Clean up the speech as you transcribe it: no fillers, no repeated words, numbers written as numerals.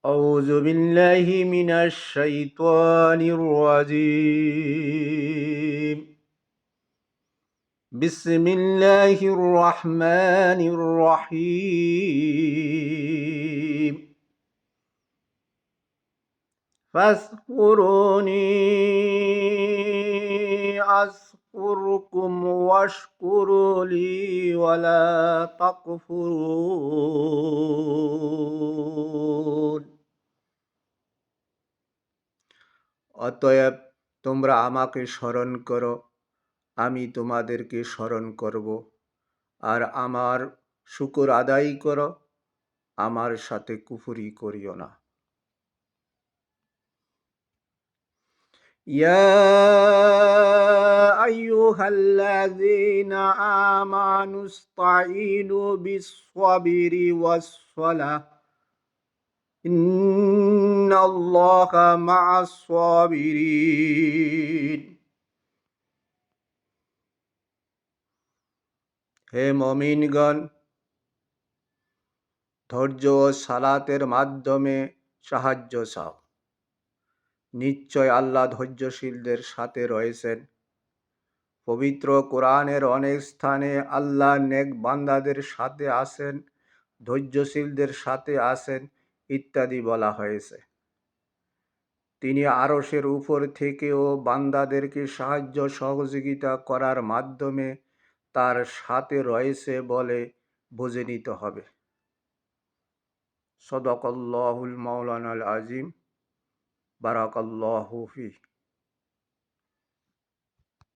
أعوذ بالله من الشيطان الرجيم. بسم الله الرحمن الرحيم. فاذكروني أذكركم واشكروا لي ولا تكفرون. অতএব তোমরা আমাকে স্মরণ করো, আমি তোমাদেরকে স্মরণ করব, আর আমার শুকর আদায় করো, আমার সাথে কুফরি করিও না। ইয়া আইয়ুহাল্লাযীনা আমানুস্তাঈনু বিস-সাবরি ওয়াস-সালাহ ইন্নাল্লাহা মা'আস-সাবিরিন। হে মুমিনগণ, ধৈর্য ও সালাতের মাধ্যমে সাহায্য চাও। নিশ্চয় আল্লাহ ধৈর্যশীলদের সাথে রয়েছেন। পবিত্র কোরআনের অনেক স্থানে আল্লাহ নেক বান্দাদের সাথে আছেন, ধৈর্যশীলদের সাথে আছেন ইত্যাদি বলা হয়েছে। তিনি আরশের উপর থেকেও বান্দাদেরকে সাহায্য সহযোগিতা করার মাধ্যমে তার সাথে রয়েছে বলে বুঝে নিতে হবে। সদাকাল্লাহুল মাওলানাল আজিম। বারাকাল্লাহু ফিহ।